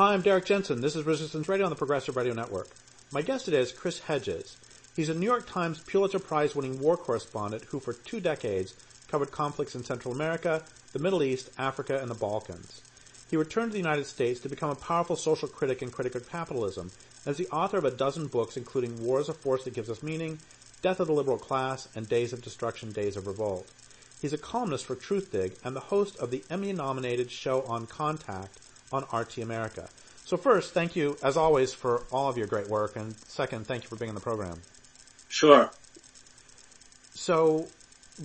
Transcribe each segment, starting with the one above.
Hi, I'm Derrick Jensen. This is Resistance Radio on the Progressive Radio Network. My guest today is Chris Hedges. He's a New York Times Pulitzer-prize winning war correspondent who for 2 decades covered conflicts in Central America, the Middle East, Africa, and the Balkans. He returned to the United States to become a powerful social critic and critic of capitalism, and is the author of a dozen books including War is a Force That Gives Us Meaning, Death of the Liberal Class, and Days of Destruction, Days of Revolt. He's a columnist for Truthdig and the host of the Emmy-nominated show On Contact on RT America. So first, thank you, as always, for all of your great work, and second, thank you for being on the program. Sure. So,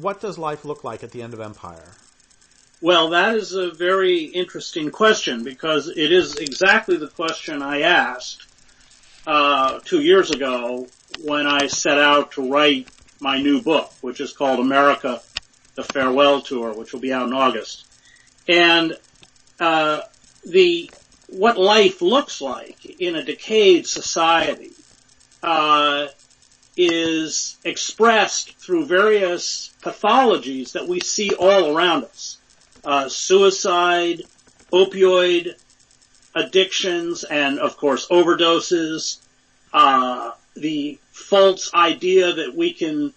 what does life look like at the end of empire? Well, that is a very interesting question because it is exactly the question I asked 2 years ago when I set out to write my new book, which is called America, The Farewell Tour, which will be out in August. And what life looks like in a decayed society is expressed through various pathologies that we see all around us. Suicide, opioid addictions, and of course overdoses, the false idea that we can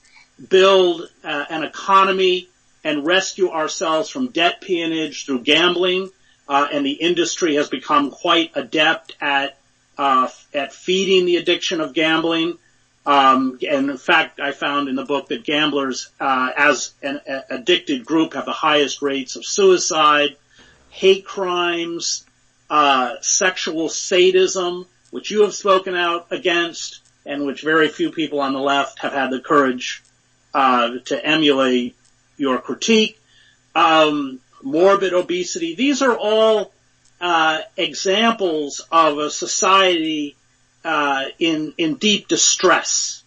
build an economy and rescue ourselves from debt peonage through gambling, and the industry has become quite adept at feeding the addiction of gambling. And in fact, I found in the book that gamblers, as an addicted group, have the highest rates of suicide, hate crimes, sexual sadism, which you have spoken out against, and which very few people on the left have had the courage to emulate your critique. Morbid obesity. These are all examples of a society in deep distress.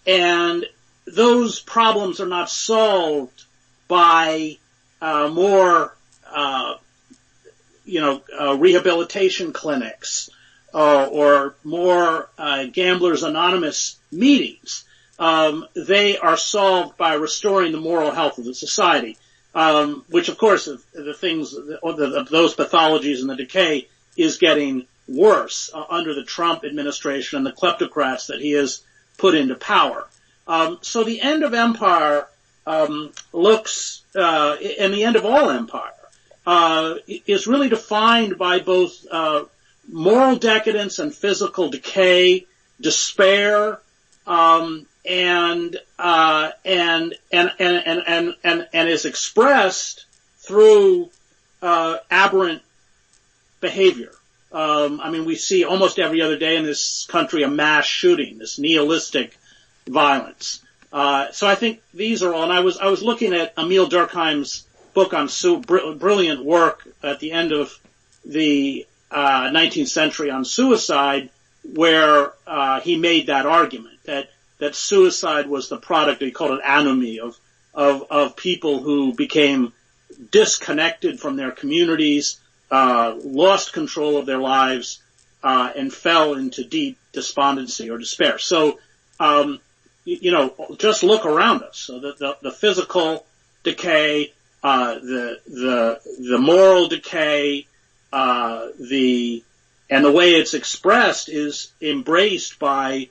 And those problems are not solved by more rehabilitation clinics or more Gamblers Anonymous meetings. They are solved by restoring the moral health of the society. Which of course the things, those pathologies and the decay is getting worse under the Trump administration and the kleptocrats that he has put into power. So the end of empire looks, and the end of all empire is really defined by both moral decadence and physical decay, despair, and is expressed through aberrant behavior. We see almost every other day in this country a mass shooting, this nihilistic violence. So I think these are all. And I was looking at Emil Durkheim's book on brilliant work at the end of the 19th century on suicide, where he made that argument that suicide was the product, he called it anomie, of people who became disconnected from their communities, lost control of their lives, and fell into deep despondency or despair. So, just look around us. So the physical decay, the moral decay, and the way it's expressed is embraced by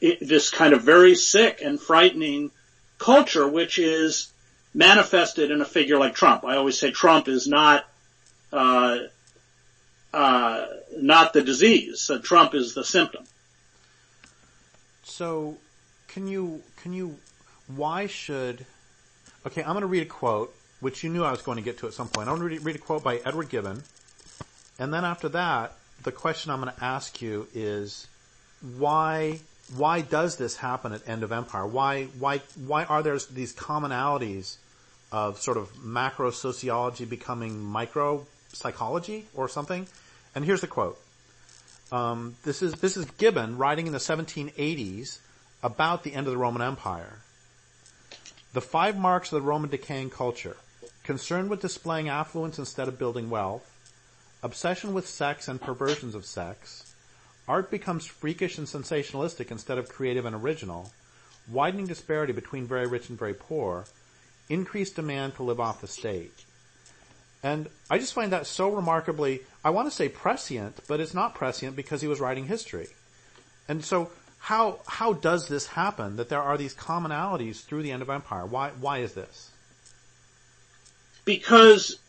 this kind of very sick and frightening culture, which is manifested in a figure like Trump. I always say Trump is not the disease. Trump is the symptom. So, why should? Okay, I'm going to read a quote, which you knew I was going to get to at some point. I'm going to read a quote by Edward Gibbon, and then after that, the question I'm going to ask you is, why does this happen at end of empire? Why are there these commonalities of sort of macro sociology becoming micro psychology or something? And here's the quote. This is Gibbon writing in the 1780s about the end of the Roman Empire. The 5 marks of the Roman decaying culture: concern with displaying affluence instead of building wealth, obsession with sex and perversions of sex, art becomes freakish and sensationalistic instead of creative and original, widening disparity between very rich and very poor, increased demand to live off the state. And I just find that so remarkably, I want to say prescient, but it's not prescient because he was writing history. And so how does this happen, that there are these commonalities through the end of empire? Why is this? Because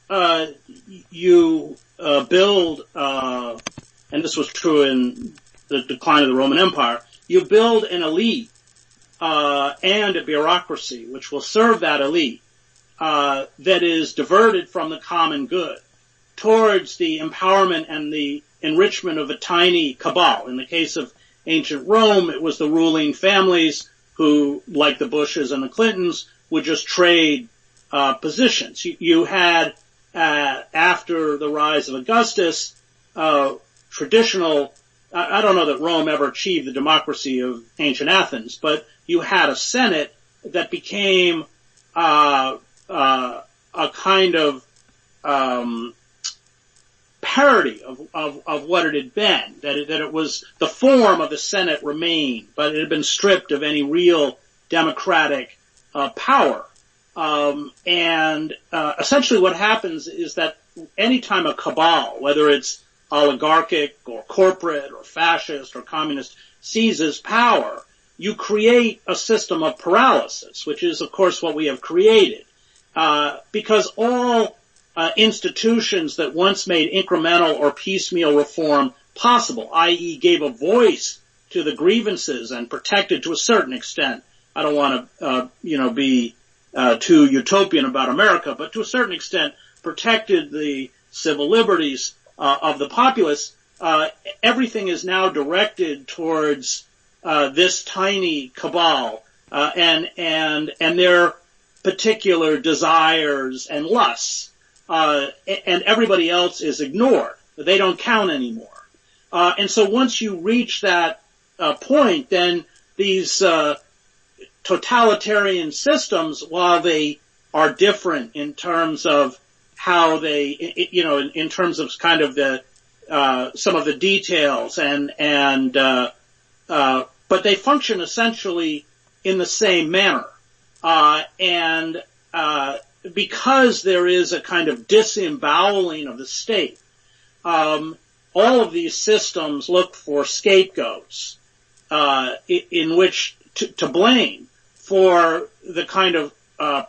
you build, and this was true in the decline of the Roman Empire, you build an elite and a bureaucracy which will serve that elite that is diverted from the common good towards the empowerment and the enrichment of a tiny cabal. In the case of ancient Rome, it was the ruling families who, like the Bushes and the Clintons, would just trade positions. You had, after the rise of Augustus, traditional, I don't know that Rome ever achieved the democracy of ancient Athens, but you had a Senate that became a kind of parody of what it had been, that it was the form of the Senate remained, but it had been stripped of any real democratic power. Essentially what happens is that anytime a cabal, whether it's oligarchic or corporate or fascist or communist, seizes power, you create a system of paralysis, which is, of course, what we have created. Because all institutions that once made incremental or piecemeal reform possible, i.e. gave a voice to the grievances and protected to a certain extent. I don't want to, be too utopian about America, but to a certain extent protected the civil liberties of the populace. Everything is now directed towards this tiny cabal and their particular desires and lusts, and everybody else is ignored. They don't count anymore. And so once you reach that point, then these totalitarian systems, while they are different in terms of how they, in terms of kind of the some of the details but they function essentially in the same manner. Because there is a kind of disemboweling of the state, all of these systems look for scapegoats in which to blame for the kind of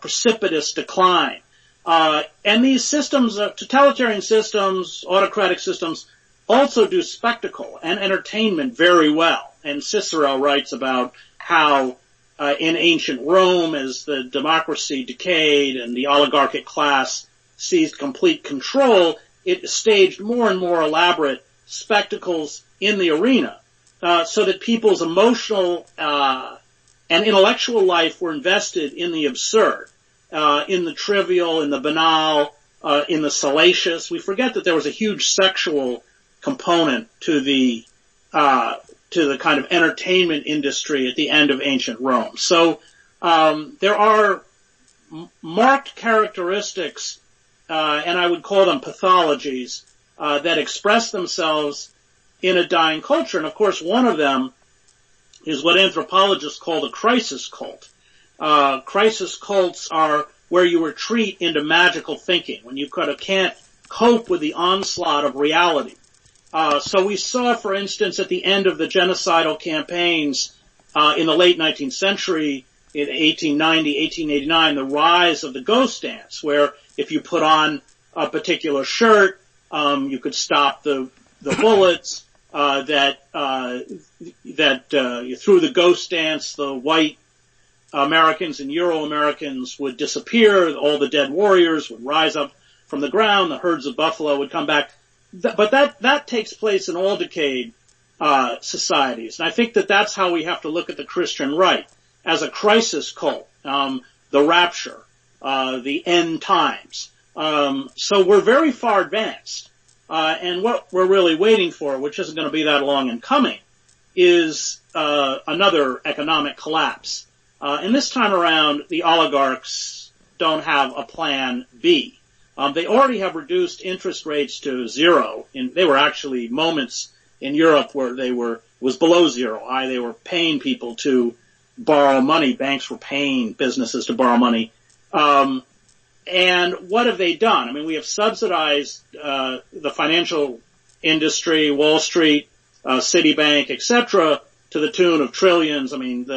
precipitous decline. And these systems, totalitarian systems, autocratic systems, also do spectacle and entertainment very well. And Cicero writes about how in ancient Rome, as the democracy decayed and the oligarchic class seized complete control, it staged more and more elaborate spectacles in the arena, so that people's emotional and intellectual life were invested in the absurd, in the trivial, in the banal, in the salacious. We forget that there was a huge sexual component to the kind of entertainment industry at the end of ancient Rome. So there are marked characteristics, and I would call them pathologies, that express themselves in a dying culture. And of course, one of them is what anthropologists call the crisis cult. Crisis cults are where you retreat into magical thinking, when you kind of can't cope with the onslaught of reality. So we saw, for instance, at the end of the genocidal campaigns in the late 19th century, in 1890, 1889, the rise of the ghost dance, where if you put on a particular shirt, you could stop the bullets, that through the ghost dance, the white Americans and Euro-Americans would disappear, all the dead warriors would rise up from the ground, the herds of buffalo would come back. But that takes place in all decayed societies. And I think that that's how we have to look at the Christian right, as a crisis cult, the rapture, the end times. So we're very far advanced. And what we're really waiting for, which isn't going to be that long in coming, is another economic collapse. And this time around, the oligarchs don't have a plan B. They already have reduced interest rates to zero. They were actually moments in Europe where was below zero. They were paying people to borrow money. Banks were paying businesses to borrow money. And what have they done? I mean, we have subsidized the financial industry, Wall Street, Citibank, etc., to the tune of trillions. I mean,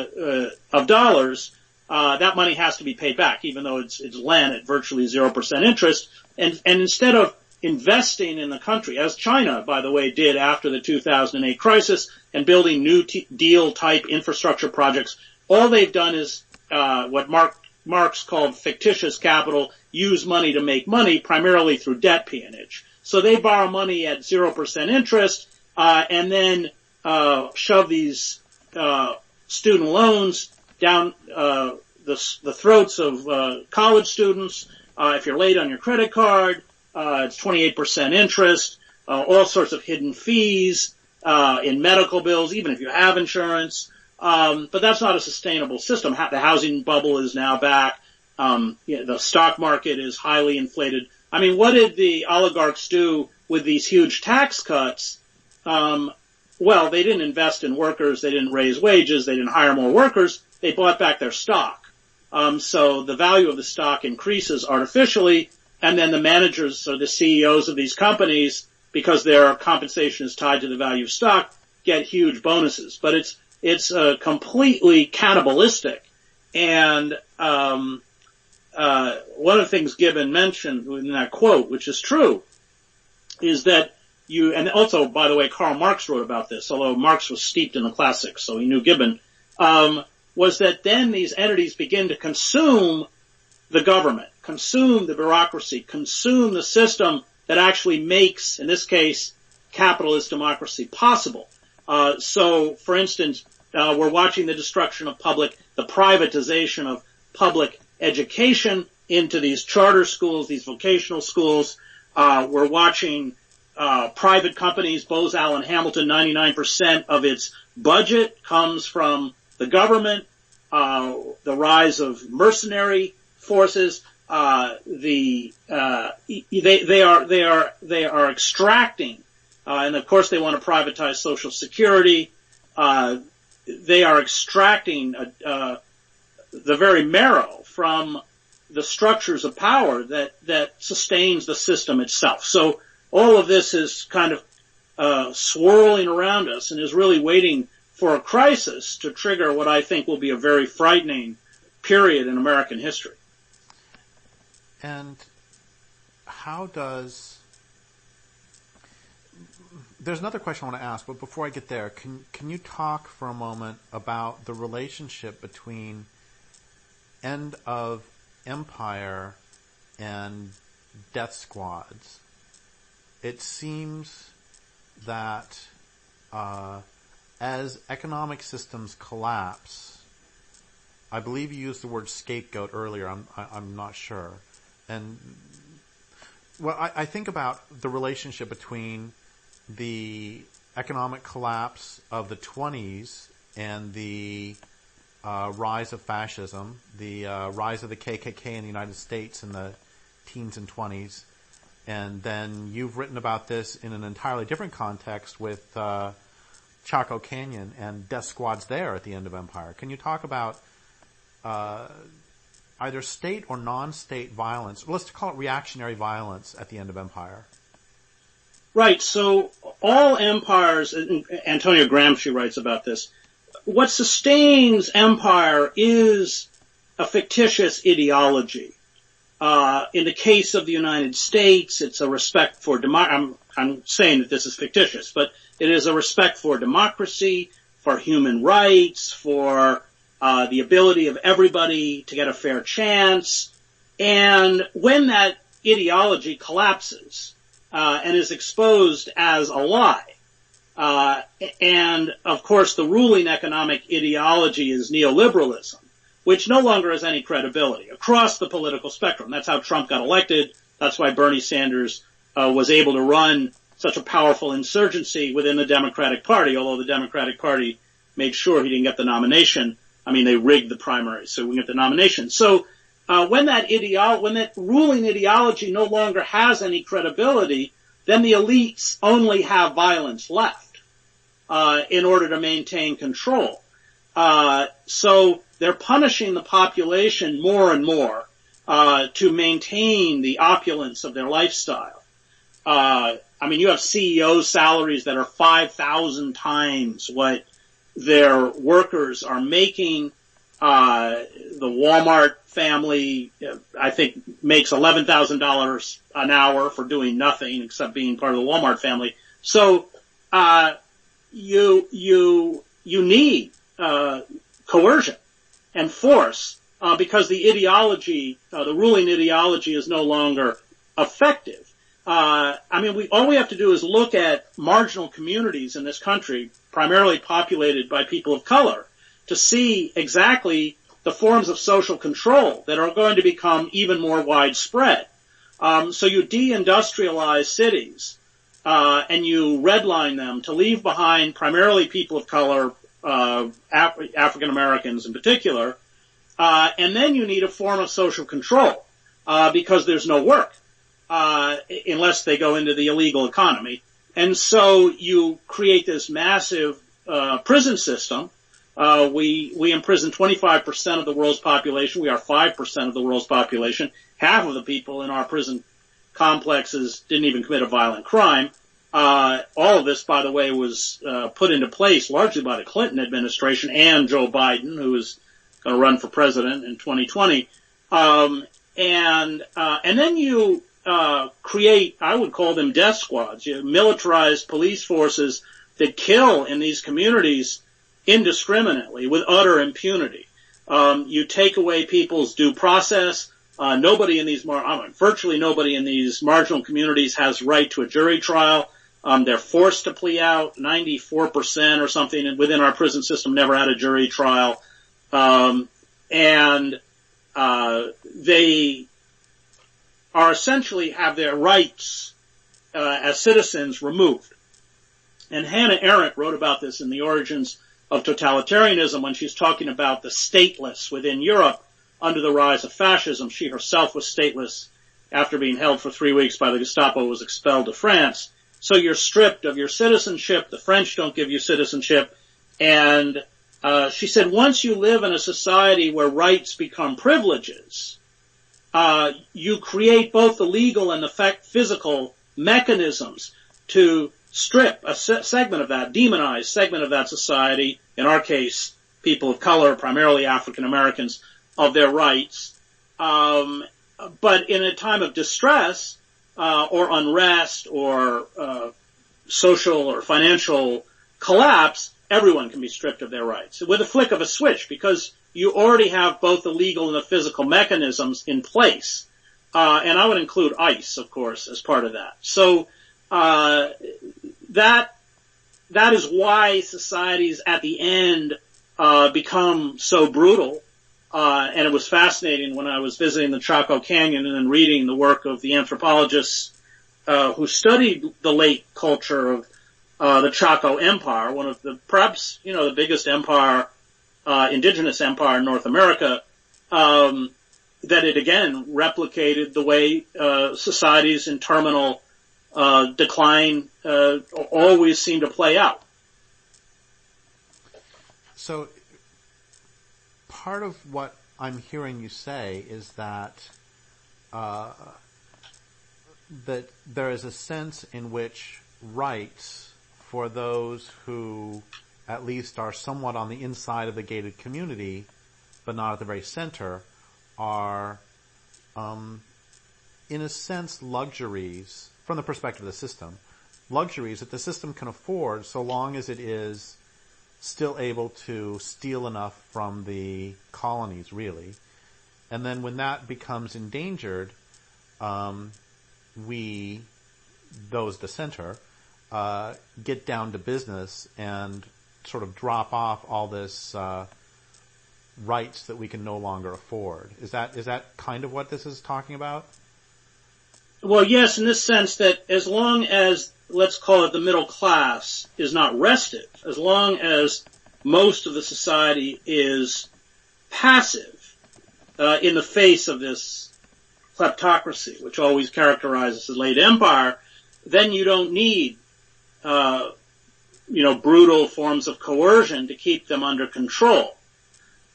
of dollars. That money has to be paid back, even though it's lent at virtually 0% interest. And instead of investing in the country, as China, by the way, did after the 2008 crisis, and building new deal-type infrastructure projects, all they've done is what Marx called fictitious capital, use money to make money, primarily through debt peonage. So they borrow money at 0% interest, and then shove these student loans down the throats of college students. If you're late on your credit card, it's 28% interest, all sorts of hidden fees in medical bills, even if you have insurance. But that's not a sustainable system. The housing bubble is now back. The stock market is highly inflated. I mean, what did the oligarchs do with these huge tax cuts? Well, they didn't invest in workers. They didn't raise wages. They didn't hire more workers. They bought back their stock. So the value of the stock increases artificially, and then the managers or the CEOs of these companies, because their compensation is tied to the value of stock, get huge bonuses. But it's completely cannibalistic. And one of the things Gibbon mentioned in that quote, which is true, is that and also, by the way, Karl Marx wrote about this, although Marx was steeped in the classics, so he knew Gibbon, was that then these entities begin to consume the government, consume the bureaucracy, consume the system that actually makes, in this case, capitalist democracy possible. So, for instance, we're watching the destruction of the privatization of public education into these charter schools, these vocational schools. We're watching private companies, Bose Allen Hamilton, 99% of its budget comes from the government, the rise of mercenary forces, they are extracting, and of course they want to privatize Social Security. They are extracting the very marrow from the structures of power that sustains the system itself. So all of this is kind of swirling around us and is really waiting for a crisis to trigger what I think will be a very frightening period in American history. And how does... There's another question I want to ask, but before I get there, can you talk for a moment about the relationship between end of empire and death squads? It seems that as economic systems collapse, I believe you used the word scapegoat earlier. I'm not sure. And well, I think about the relationship between the economic collapse of the 20s and the rise of fascism, the rise of the KKK in the United States in the teens and 20s. And then you've written about this in an entirely different context with Chaco Canyon and death squads there at the end of empire. Can you talk about either state or non-state violence? Let's call it reactionary violence at the end of empire. Right. So all empires, and Antonio Gramsci writes about this, what sustains empire is a fictitious ideology. In the case of the United States, it's a respect for I'm saying that this is fictitious, but it is a respect for democracy, for human rights, for the ability of everybody to get a fair chance. And when that ideology collapses and is exposed as a lie, and of course the ruling economic ideology is neoliberalism, which no longer has any credibility across the political spectrum. That's how Trump got elected. That's why Bernie Sanders was able to run such a powerful insurgency within the Democratic Party, although the Democratic Party made sure he didn't get the nomination. I mean, they rigged the primary so we get the nomination. So when that ruling ideology no longer has any credibility, then the elites only have violence left in order to maintain control. So they're punishing the population more and more. to maintain the opulence of their lifestyle. You have CEO salaries that are 5,000 times what their workers are making. The Walmart family, I think, makes $11,000 an hour for doing nothing except being part of the Walmart family. So, you need, coercion and force, because the ideology, the ruling ideology is no longer effective. All we have to do is look at marginal communities in this country, primarily populated by people of color, to see exactly the forms of social control that are going to become even more widespread. So you deindustrialize cities, and you redline them to leave behind primarily people of color, African Americans in particular, and then you need a form of social control, because there's no work, unless they go into the illegal economy. And so you create this massive, prison system. We imprison 25% of the world's population. We are 5% of the world's population. Half of the people in our prison complexes didn't even commit a violent crime. All of this, by the way, was put into place largely by the Clinton administration and Joe Biden, who is going to run for president in 2020. And then you create, I would call them death squads, militarized police forces that kill in these communities indiscriminately with utter impunity. You take away people's due process. Virtually nobody in these marginal communities has right to a jury trial. They're forced to plea out. 94% or something within our prison system never had a jury trial. They are essentially have their rights as citizens removed. And Hannah Arendt wrote about this in The Origins of Totalitarianism when she's talking about the stateless within Europe under the rise of fascism. She herself was stateless after being held for 3 weeks by the Gestapo, was expelled to France. So you're stripped of your citizenship. The French don't give you citizenship. And she said once you live in a society where rights become privileges, you create both the legal and the physical mechanisms to strip a segment of that, demonized segment of that society, in our case, people of color, primarily African Americans, of their rights. But in a time of distress, or unrest, or social or financial collapse, everyone can be stripped of their rights with a flick of a switch, because you already have both the legal and the physical mechanisms in place. And I would include ICE, of course, as part of that. So that is why societies at the end become so brutal. And it was fascinating when I was visiting the Chaco Canyon and then reading the work of the anthropologists who studied the late culture of the Chaco Empire, one of the perhaps the biggest empire, indigenous empire in North America, that it again replicated the way societies in terminal decline always seem to play out. So part of what I'm hearing you say is that that there is a sense in which rights for those who at least are somewhat on the inside of the gated community, but not at the very center, are in a sense luxuries from the perspective of the system, luxuries that the system can afford so long as it is still able to steal enough from the colonies, really. And then when that becomes endangered, we, those the center, get down to business and sort of drop off all this rights that we can no longer afford. Is that kind of what this is talking about? Well, yes, in this sense that as long as, let's call it the middle class, is not restive, as long as most of the society is passive in the face of this kleptocracy, which always characterizes the late empire, then you don't need brutal forms of coercion to keep them under control.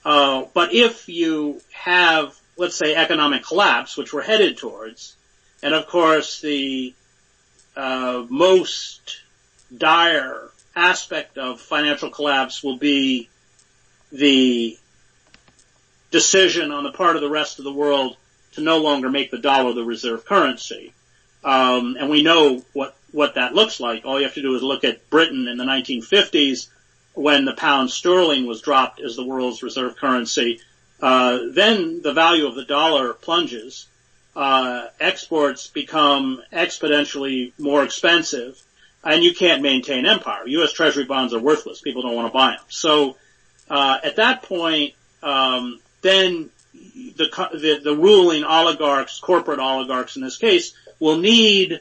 But if you have let's say, economic collapse, which we're headed towards. And of course, the most dire aspect of financial collapse will be the decision on the part of the rest of the world to no longer make the dollar the reserve currency. And we know what that looks like. All you have to do is look at Britain in the 1950s when the pound sterling was dropped as the world's reserve currency. Then the value of the dollar plunges. Exports become exponentially more expensive, and you can't maintain empire. U.S. Treasury bonds are worthless. People don't want to buy them. So at that point, then the ruling oligarchs, corporate oligarchs in this case, will need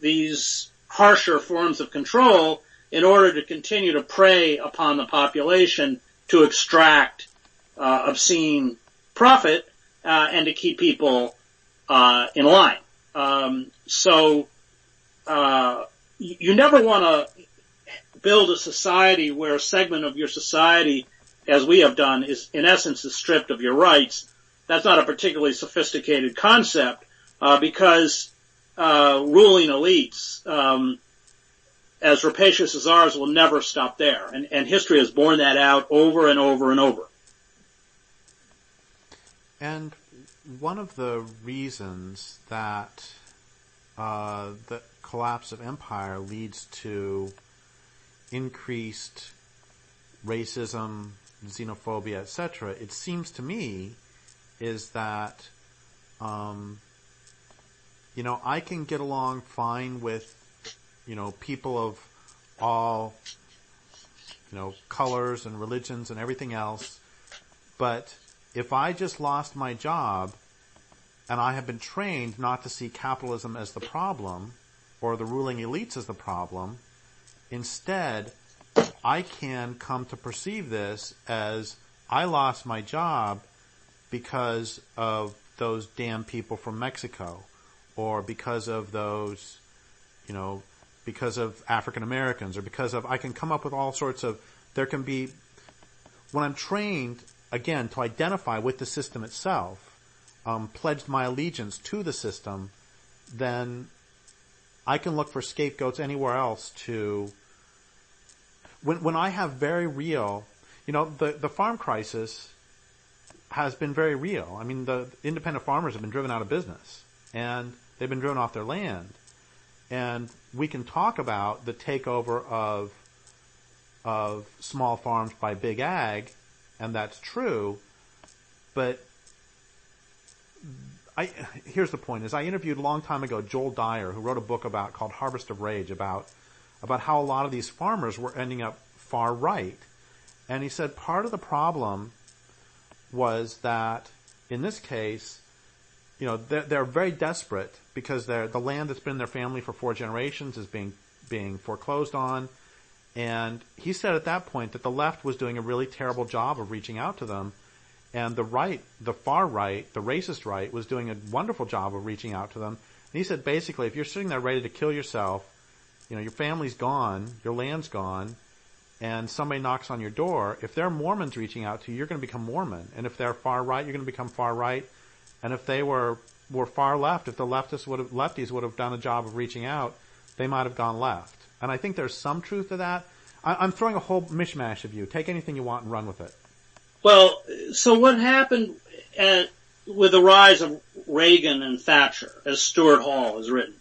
these harsher forms of control in order to continue to prey upon the population to extract obscene profit and to keep people in line. So you never want to build a society where a segment of your society, as we have done, is in essence is stripped of your rights. That's not a particularly sophisticated concept because ruling elites, as rapacious as ours, will never stop there. And history has borne that out over and over and over. And one of the reasons that the collapse of empire leads to increased racism, xenophobia, etc., it seems to me, is that, I can get along fine with, people of all, colors and religions and everything else, but if I just lost my job and I have been trained not to see capitalism as the problem or the ruling elites as the problem, instead I can come to perceive this as I lost my job because of those damn people from Mexico, or because of those, because of African Americans, or because of, I can come up with all sorts of, there can be, when I'm trained, again, to identify with the system itself, pledged my allegiance to the system, then I can look for scapegoats anywhere else to, when I have very real, the farm crisis has been very real. I mean, the independent farmers have been driven out of business, and they've been driven off their land. And we can talk about the takeover of small farms by big ag, and that's true, but here's the point, is I interviewed a long time ago Joel Dyer, who wrote a book called Harvest of Rage, about how a lot of these farmers were ending up far right. And he said part of the problem was that, in this case, they're very desperate because the land that's been in their family for 4 generations is being foreclosed on. And he said at that point that the left was doing a really terrible job of reaching out to them, and the right, the far right, the racist right, was doing a wonderful job of reaching out to them. And he said basically, if you're sitting there ready to kill yourself, your family's gone, your land's gone, and somebody knocks on your door, if they're Mormons reaching out to you, you're going to become Mormon. And if they're far right, you're going to become far right. And if they were far left, if the lefties would have done a job of reaching out, they might have gone left. And I think there's some truth to that. I'm throwing a whole mishmash of you. Take anything you want and run with it. Well, so what happened with the rise of Reagan and Thatcher, as Stuart Hall has written,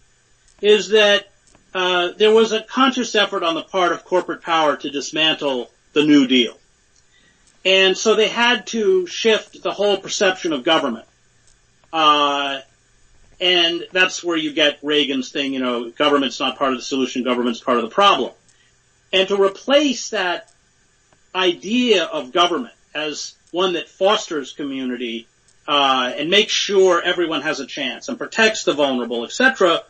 is that there was a conscious effort on the part of corporate power to dismantle the New Deal. And so they had to shift the whole perception of government. And that's where you get Reagan's thing, government's not part of the solution, government's part of the problem. And to replace that idea of government as one that fosters community, and makes sure everyone has a chance and protects the vulnerable, etc.,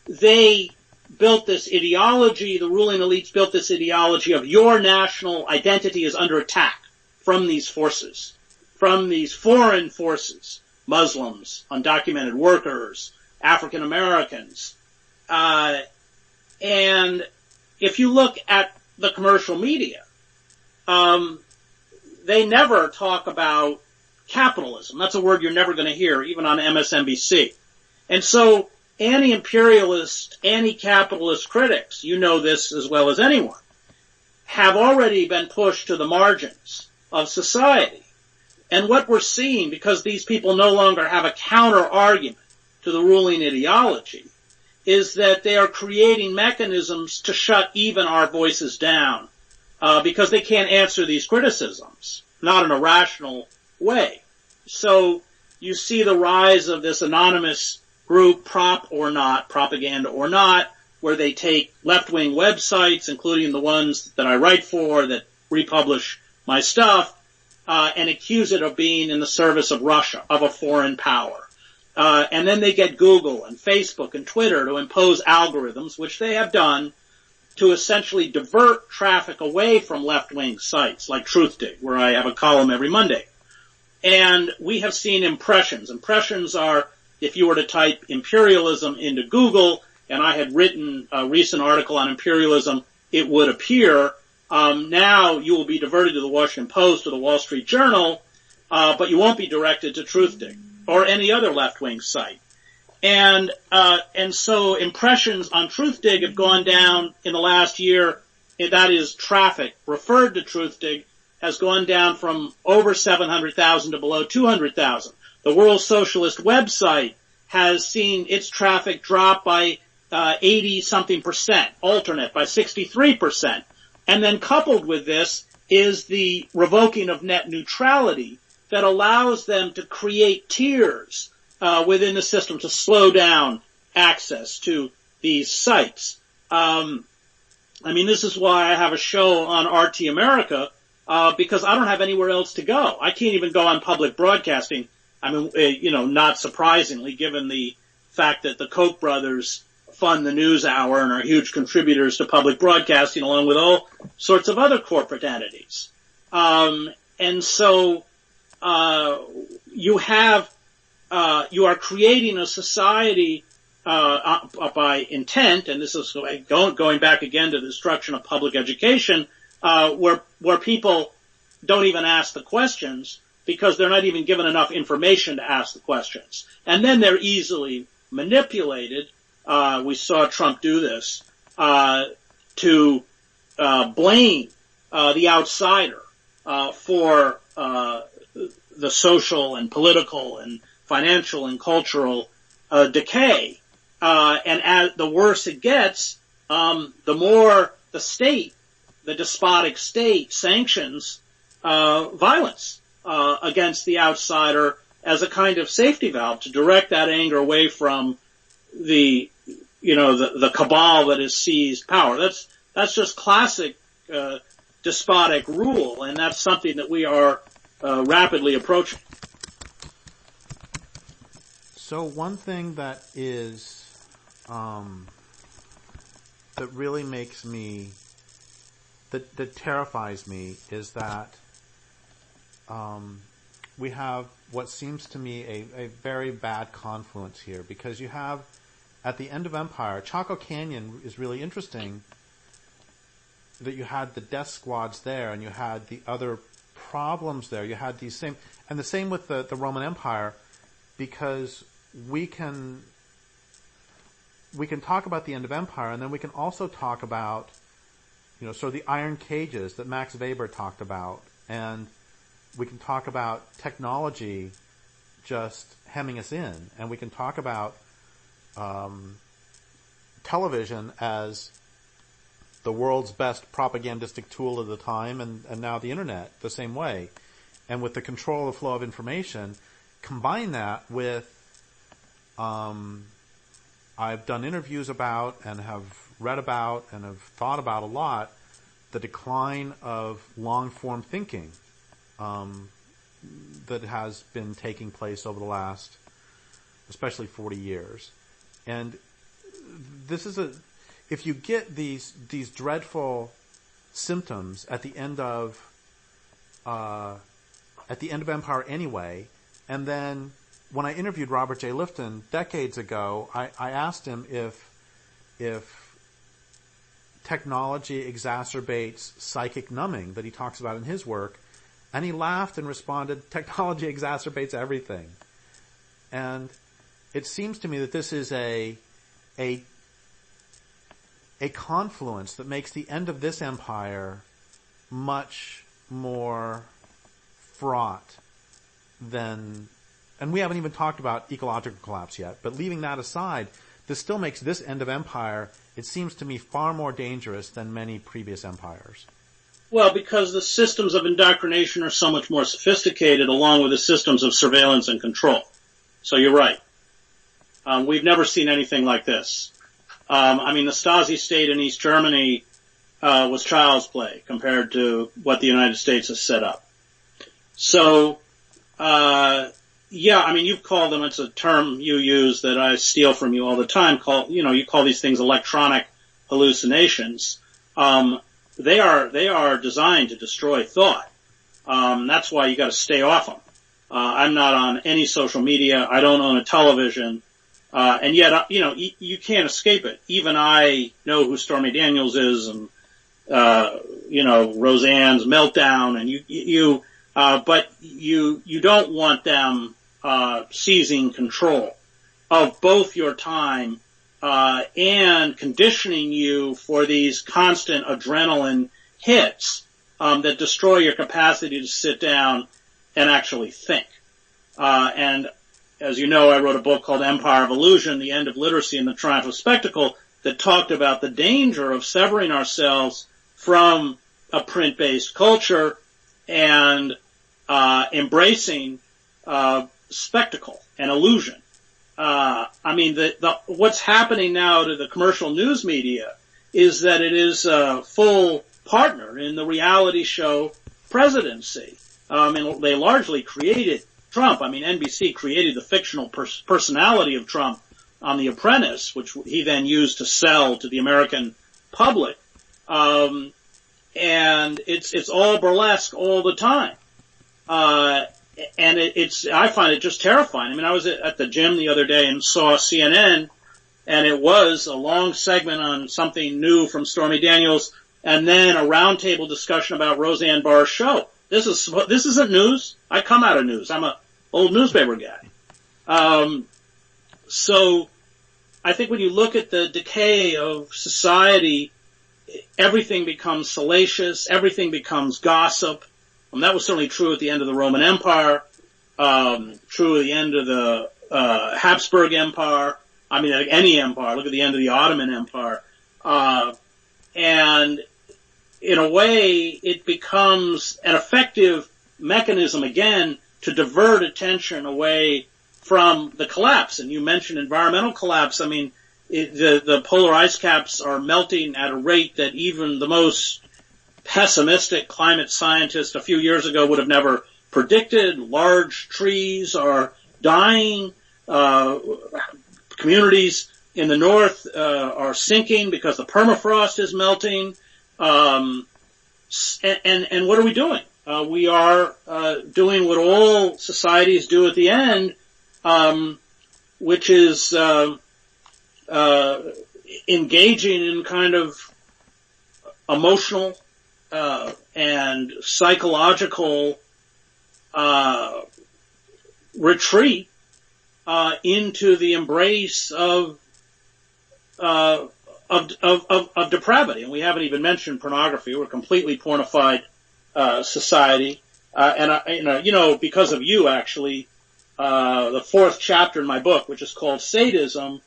they built this ideology, the ruling elites built this ideology of your national identity is under attack from these forces, from these foreign forces, Muslims, undocumented workers, African Americans. And if you look at the commercial media, they never talk about capitalism. That's a word you're never going to hear, even on MSNBC. And so anti-imperialist, anti-capitalist critics, you know this as well as anyone, have already been pushed to the margins of society. And what we're seeing, because these people no longer have a counter-argument to the ruling ideology, is that they are creating mechanisms to shut even our voices down, because they can't answer these criticisms, not in a rational way. So you see the rise of this anonymous group, propaganda or not, where they take left-wing websites, including the ones that I write for that republish my stuff, and accuse it of being in the service of Russia, of a foreign power. And then they get Google and Facebook and Twitter to impose algorithms, which they have done, to essentially divert traffic away from left-wing sites like Truthdig, where I have a column every Monday. And we have seen impressions. Impressions are, if you were to type imperialism into Google, and I had written a recent article on imperialism, it would appear. Now you will be diverted to the Washington Post or the Wall Street Journal, but you won't be directed to Truthdig or any other left-wing site. And so impressions on Truthdig have gone down in the last year. That is, traffic referred to Truthdig has gone down from over 700,000 to below 200,000. The World Socialist website has seen its traffic drop by 80-something%, alternate by 63%. And then coupled with this is the revoking of net neutrality that allows them to create tiers within the system to slow down access to these sites. This is why I have a show on RT America, because I don't have anywhere else to go. I can't even go on public broadcasting. Not surprisingly, given the fact that the Koch brothers fund the NewsHour and are huge contributors to public broadcasting, along with all sorts of other corporate entities. And so you are creating a society by intent, and this is going back again to the destruction of public education, where people don't even ask the questions because they're not even given enough information to ask the questions. And then they're easily manipulated. We saw Trump do this, to blame the outsider for the social and political and financial and cultural decay. And as the worse it gets, the more the state, the despotic state, sanctions violence against the outsider as a kind of safety valve to direct that anger away from the cabal that has seized power. That's just classic despotic rule, and that's something that we are rapidly approaching. So one thing that is that really makes me that terrifies me is that we have what seems to me a very bad confluence here, because you have, at the end of empire, Chaco Canyon is really interesting, that you had the death squads there and you had the other problems there. You had these same, and the same with the Roman Empire, because we can talk about the end of empire, and then we can also talk about, sort of the iron cages that Max Weber talked about, and we can talk about technology just hemming us in, and we can talk about television as the world's best propagandistic tool of the time, and now the internet the same way. And with the control of the flow of information, combine that with I've done interviews about and have read about and have thought about a lot the decline of long-form thinking that has been taking place over the last, especially 40 years. And this is if you get these dreadful symptoms at the end of empire anyway, and then when I interviewed Robert J. Lifton decades ago, I asked him if technology exacerbates psychic numbing that he talks about in his work, And he laughed and responded, technology exacerbates everything. And it seems to me that this is a confluence that makes the end of this empire much more fraught than, and we haven't even talked about ecological collapse yet, but leaving that aside, this still makes this end of empire, it seems to me, far more dangerous than many previous empires. Well, because the systems of indoctrination are so much more sophisticated, along with the systems of surveillance and control. So you're right. We've never seen anything like this. The Stasi state in East Germany was child's play compared to what the United States has set up. So, you've called them, it's a term you use that I steal from you all the time, you call these things electronic hallucinations. They are designed to destroy thought. That's why you gotta stay off them. I'm not on any social media. I don't own a television. And yet, you can't escape it. Even I know who Stormy Daniels is and, Roseanne's meltdown and but you don't want them, seizing control of both your time, and conditioning you for these constant adrenaline hits, that destroy your capacity to sit down and actually think. And as you know, I wrote a book called Empire of Illusion, The End of Literacy and the Triumph of Spectacle, that talked about the danger of severing ourselves from a print-based culture and embracing spectacle and illusion. What's happening now to the commercial news media is that it is a full partner in the reality show presidency. And they largely created Trump. NBC created the fictional personality of Trump on The Apprentice, which he then used to sell to the American public. And it's all burlesque all the time. And I find it just terrifying. I was at the gym the other day and saw CNN, and it was a long segment on something new from Stormy Daniels, and then a roundtable discussion about Roseanne Barr's show. This isn't news. I come out of news. I'm a old newspaper guy. So I think when you look at the decay of society, everything becomes salacious, everything becomes gossip. That was certainly true at the end of the Roman Empire, true at the end of the Habsburg Empire. Any empire. Look at the end of the Ottoman Empire. And in a way, it becomes an effective mechanism, again, to divert attention away from the collapse. And you mentioned environmental collapse. The polar ice caps are melting at a rate that even the most pessimistic climate scientist a few years ago would have never predicted. Large trees are dying. Communities in the north are sinking because the permafrost is melting. And what are we doing? We are doing what all societies do at the end, which is engaging in kind of emotional and psychological retreat into the embrace of depravity. And we haven't even mentioned pornography. We're a completely pornified society. Because of you, actually, the fourth chapter in my book, which is called Sadism,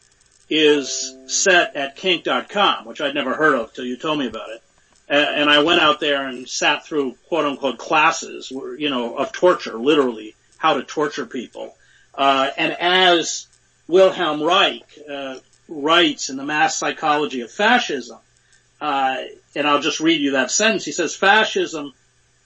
is set at kink.com, which I'd never heard of till you told me about it. And I went out there and sat through quote unquote classes, of torture, literally how to torture people. And as Wilhelm Reich, writes in The Mass Psychology of Fascism, and I'll just read you that sentence. He says, fascism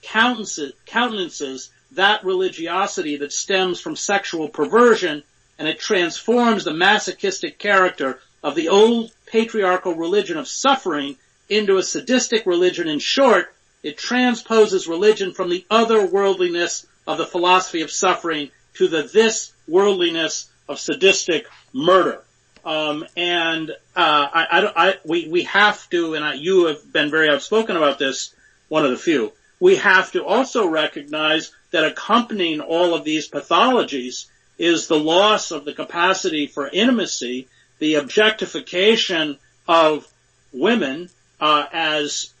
countenances that religiosity that stems from sexual perversion, and it transforms the masochistic character of the old patriarchal religion of suffering into a sadistic religion. In short, it transposes religion from the other worldliness of the philosophy of suffering to the this worldliness of sadistic murder. We have to, and you have been very outspoken about this, one of the few. we have to also recognize that accompanying all of these pathologies is the loss of the capacity for intimacy, the objectification of women as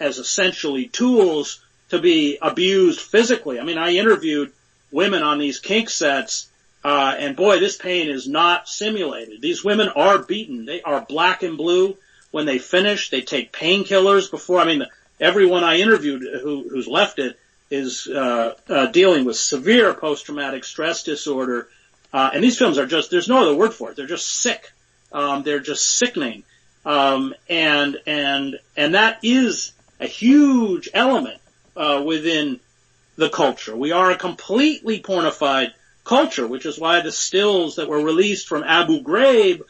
essentially tools to be abused physically. I mean, I interviewed women on these kink sets, and boy, this pain is not simulated. These women are beaten. They are black and blue when they finish. They take painkillers before. I mean, everyone I interviewed who's left it is dealing with severe post-traumatic stress disorder. And these films are just, there's no other word for it. They're just sick. They're just sickening. And that is a huge element within the culture. We are a completely pornified culture, which is why the stills that were released from Abu Ghraib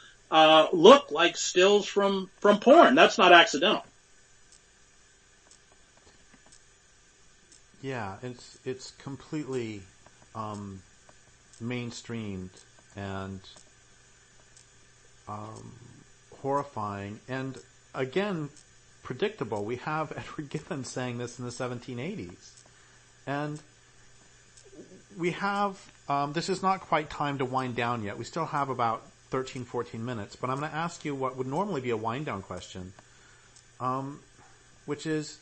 look like stills from porn. That's not accidental. Yeah, it's completely mainstreamed and horrifying, and again, predictable. We have Edward Gibbon saying this in the 1780s. And we have, this is not quite time to wind down yet. We still have about 13, 14 minutes, but I'm going to ask you what would normally be a wind down question, which is,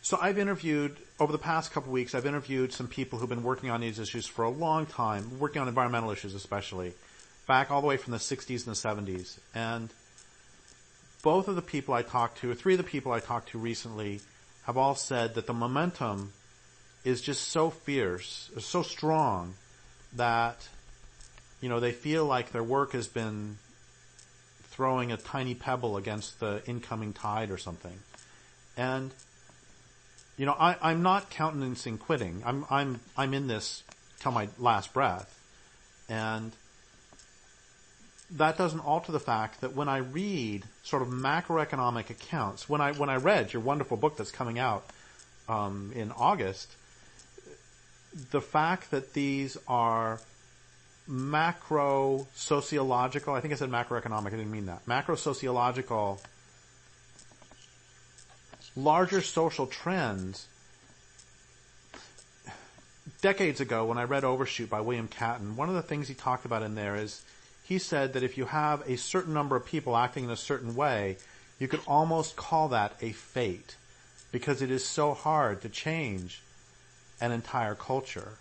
so I've interviewed, over the past couple of weeks, I've interviewed some people who've been working on these issues for a long time, working on environmental issues especially, back all the way from the 60s and the 70s. And both of the people I talked to, or three of the people I talked to recently, have all said that the momentum is just so fierce, so strong, that, you know, they feel like their work has been throwing a tiny pebble against the incoming tide or something. And, you know, I'm not countenancing quitting. I'm in this till my last breath. And that doesn't alter the fact that when I read sort of macroeconomic accounts, when I read your wonderful book that's coming out in August, the fact that these are macro-sociological, I think I said macroeconomic, I didn't mean that, macro-sociological, larger social trends. Decades ago, when I read Overshoot by William Catton, one of the things he talked about in there is, he said that if you have a certain number of people acting in a certain way, you could almost call that a fate, because it is so hard to change an entire culture.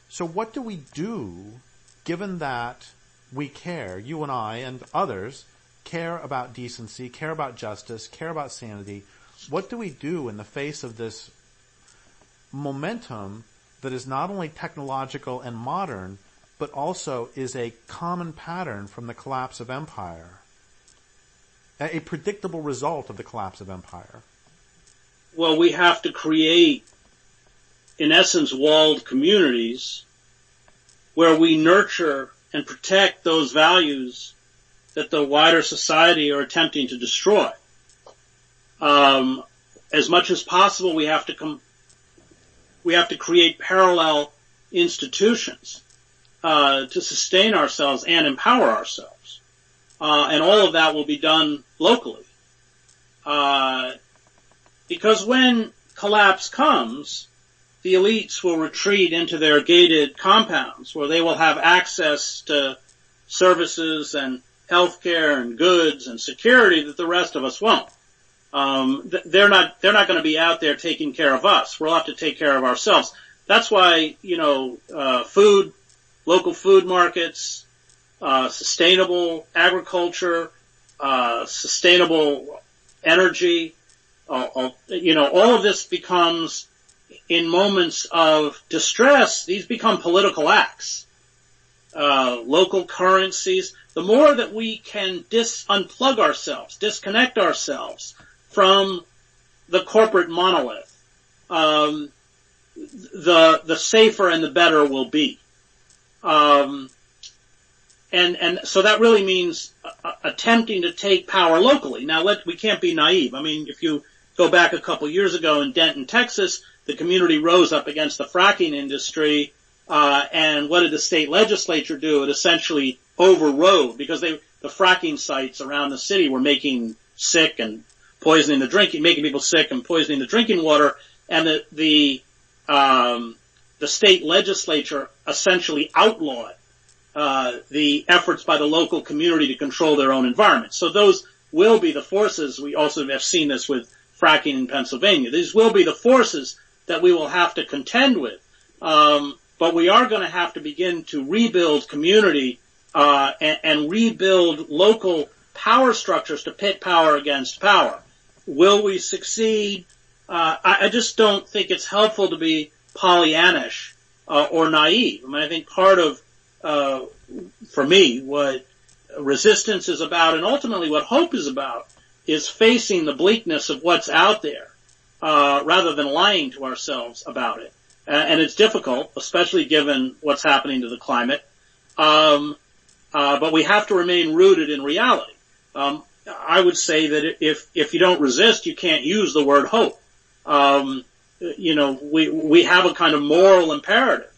So what do we do, given that we care, you and I and others, care about decency, care about justice, care about sanity? What do we do in the face of this momentum that is not only technological and modern, but also is a common pattern from the collapse of empire, a predictable result of the collapse of empire? Well, we have to create, in essence, walled communities where we nurture and protect those values that the wider society are attempting to destroy. As much as possible, we have to create parallel institutions to sustain ourselves and empower ourselves. And all of that will be done locally. Because when collapse comes, the elites will retreat into their gated compounds where they will have access to services and healthcare and goods and security that the rest of us won't. They're not going to be out there taking care of us. We'll have to take care of ourselves. That's why, local food markets, sustainable agriculture, sustainable energy, all of this becomes, in moments of distress, these become political acts. Local currencies, the more that we can unplug ourselves, disconnect ourselves from the corporate monolith, the safer and the better will be. And so that really means attempting to take power locally. Now we can't be naive. I mean, if you go back a couple years ago in Denton, Texas, the community rose up against the fracking industry, and what did the state legislature do? It essentially overrode, because the fracking sites around the city were making sick and poisoning the drinking, making people sick and poisoning the drinking water, and the state legislature essentially outlawed the efforts by the local community to control their own environment. So those will be the forces. We also have seen this with fracking in Pennsylvania. These will be the forces that we will have to contend with. But we are going to have to begin to rebuild community and rebuild local power structures to pit power against power. Will we succeed? I just don't think it's helpful to be Pollyannish or naive. I mean, I think part of, for me, what resistance is about, and ultimately what hope is about, is facing the bleakness of what's out there, rather than lying to ourselves about it. And it's difficult, especially given what's happening to the climate. But we have to remain rooted in reality. I would say that if you don't resist, you can't use the word hope. We have a kind of moral imperative,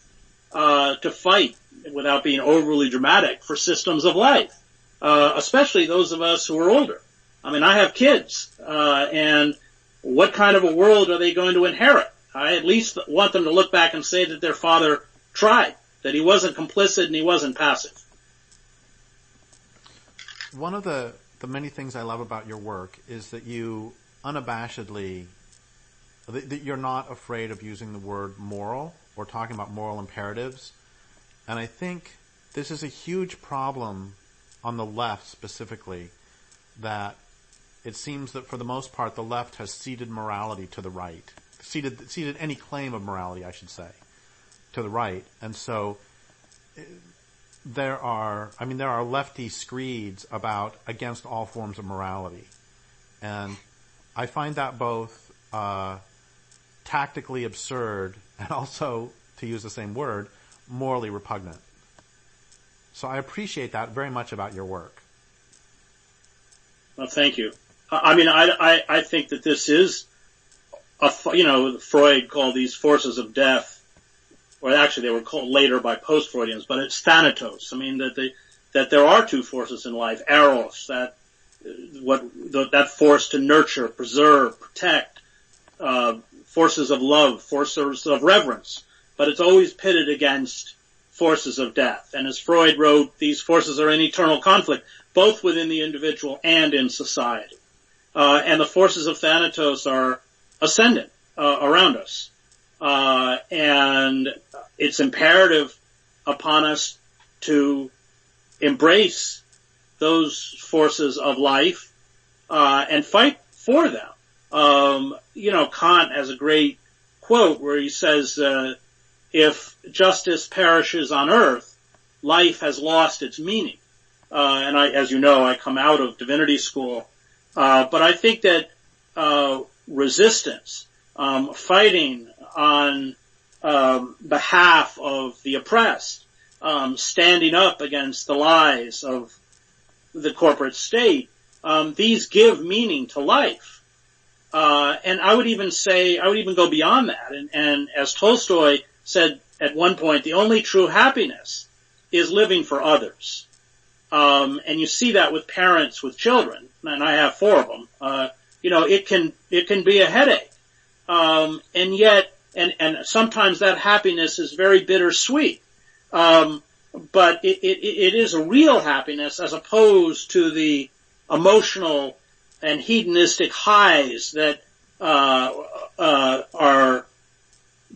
to fight, without being overly dramatic, for systems of life, especially those of us who are older. I mean, I have kids, and what kind of a world are they going to inherit? I at least want them to look back and say that their father tried, that he wasn't complicit and he wasn't passive. One of the many things I love about your work is that you unabashedly, that you're not afraid of using the word moral or talking about moral imperatives. And I think this is a huge problem on the left specifically, that it seems that for the most part the left has ceded morality to the right, ceded any claim of morality, I should say, to the right. And so there are lefty screeds against all forms of morality. And I find that both tactically absurd and also, to use the same word, morally repugnant. So I appreciate that very much about your work. Well, thank you. I mean, I think that this is Freud called these forces of death, or actually they were called later by post-Freudians, but it's thanatos. I mean, that there are two forces in life, eros, that force to nurture, preserve, protect, forces of love, forces of reverence, but it's always pitted against forces of death. And as Freud wrote, these forces are in eternal conflict, both within the individual and in society. And the forces of thanatos are ascendant around us. And it's imperative upon us to embrace those forces of life and fight for them. Kant has a great quote where he says, if justice perishes on earth, life has lost its meaning. And as you know, I come out of divinity school. But I think that resistance, fighting on behalf of the oppressed, standing up against the lies of the corporate state, these give meaning to life. And I would even go beyond that. And as Tolstoy said at one point, the only true happiness is living for others. And you see that with parents with children, and I have 4 of them. It can be a headache. And yet, and sometimes that happiness is very bittersweet. But it is a real happiness as opposed to the emotional and hedonistic highs that, are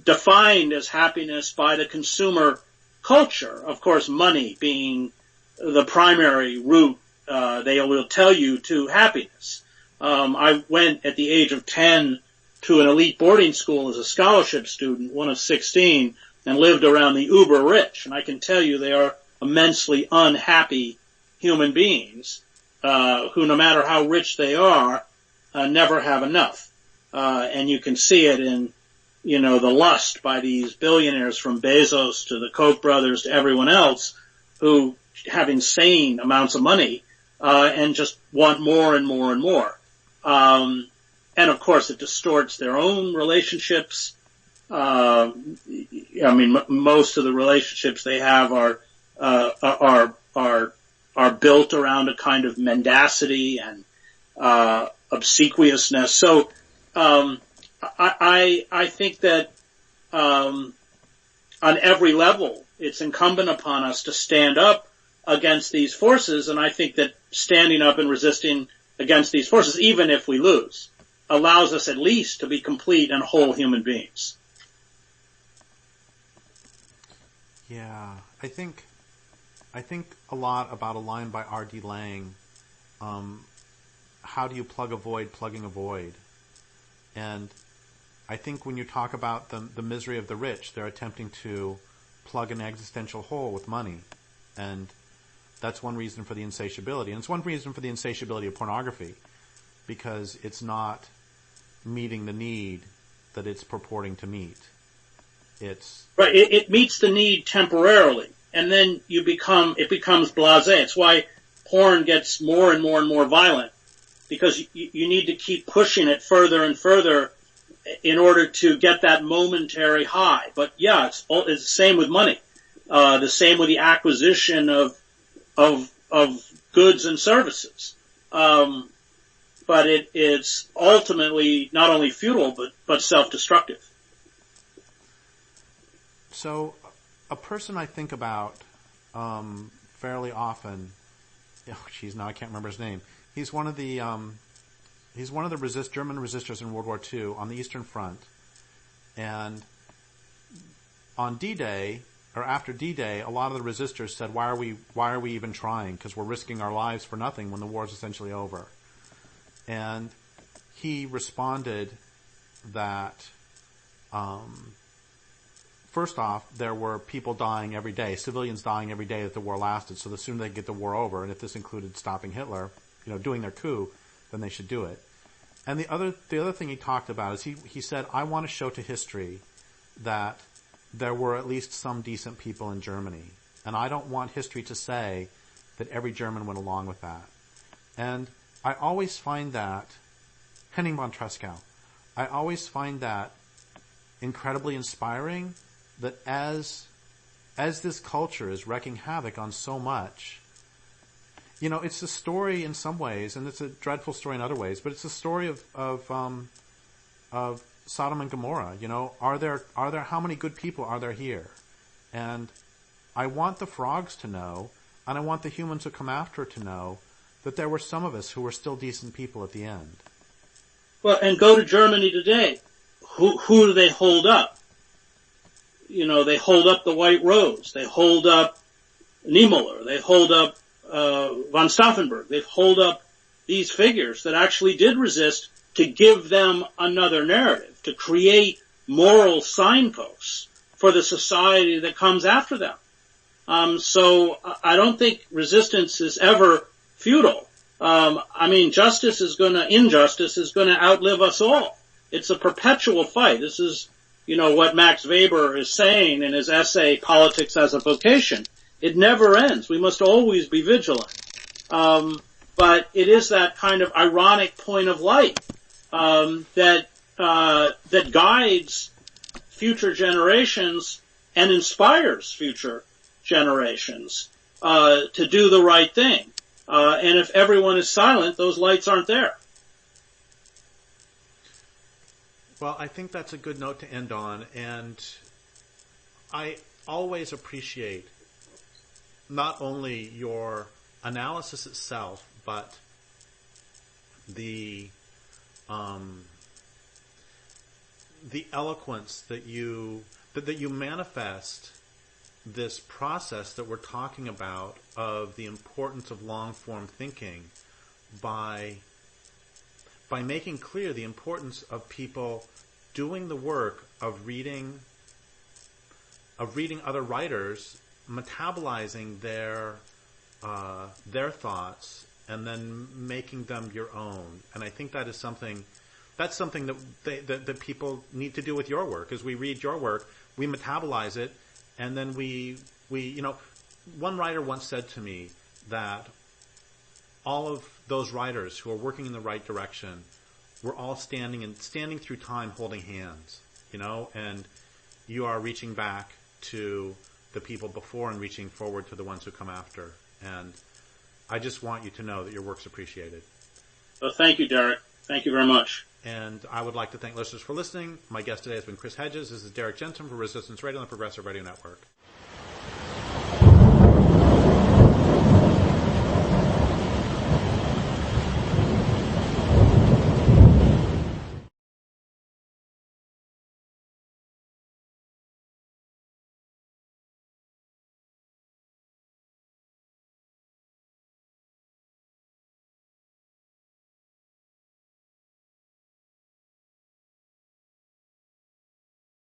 defined as happiness by the consumer culture. Of course, money being the primary route, they will tell you, to happiness. I went at the age of 10 to an elite boarding school as a scholarship student, one of 16, and lived around the uber rich. And I can tell you they are immensely unhappy human beings, who, no matter how rich they are, never have enough. And you can see it in, the lust by these billionaires, from Bezos to the Koch brothers to everyone else, who have insane amounts of money, and just want more and more and more. And of course it distorts their own relationships. Most of the relationships they have are built around a kind of mendacity and, obsequiousness. So I think that on every level, it's incumbent upon us to stand up against these forces, and I think that standing up and resisting against these forces, even if we lose, allows us at least to be complete and whole human beings. Yeah, I think a lot about a line by R.D. Laing, how do you plug a void, plugging a void? And I think when you talk about the misery of the rich, they're attempting to plug an existential hole with money. And that's one reason for the insatiability. And it's one reason for the insatiability of pornography, because it's not meeting the need that it's purporting to meet. It's right. It meets the need temporarily, and then it becomes blasé. It's why porn gets more and more and more violent, because you need to keep pushing it further and further in order to get that momentary high. But yeah, it's the same with money. The same with the acquisition of goods and services. But it's ultimately not only futile, but self-destructive. So a person I think about fairly often, now I can't remember his name. He's one of the German resistors in World War II on the Eastern Front. And on D-Day, or after D-Day, a lot of the resistors said, why are we even trying? Because we're risking our lives for nothing when the war is essentially over. And he responded that, first off, there were people dying every day, civilians dying every day that the war lasted, so the sooner they get the war over, and if this included stopping Hitler, doing their coup, then they should do it. And the other thing he talked about is he said, I want to show to history that there were at least some decent people in Germany, and I don't want history to say that every German went along with that. And I always find that, Henning von Tresckow, I always find that incredibly inspiring, that as this culture is wreaking havoc on so much, it's a story in some ways, and it's a dreadful story in other ways, but it's a story of Sodom and Gomorrah. Are there how many good people are there here? And I want the frogs to know, and I want the humans who come after to know, that there were some of us who were still decent people at the end. Well, and go to Germany today. Who do they hold up? They hold up the White Rose. They hold up Niemöller. They hold up von Stauffenberg. They hold up these figures that actually did resist to give them another narrative, to create moral signposts for the society that comes after them. So I don't think resistance is ever futile. Injustice is going to outlive us all. It's a perpetual fight. This is, what Max Weber is saying in his essay, Politics as a Vocation. It never ends. We must always be vigilant. But it is that kind of ironic point of light, that guides future generations and inspires future generations, to do the right thing. And if everyone is silent, those lights aren't there. Well, I think that's a good note to end on, and I always appreciate not only your analysis itself, but the eloquence that you manifest this process that we're talking about of the importance of long-form thinking by making clear the importance of people doing the work of reading other writers, metabolizing their thoughts, and then making them your own. And I think that's something that people need to do with your work. As we read your work, we metabolize it, and then we one writer once said to me that all of those writers who are working in the right direction were all standing through time holding hands, and you are reaching back to the people before and reaching forward to the ones who come after. And I just want you to know that your work's appreciated. Well, thank you, Derek. Thank you very much. And I would like to thank listeners for listening. My guest today has been Chris Hedges. This is Derrick Jensen for Resistance Radio and the Progressive Radio Network.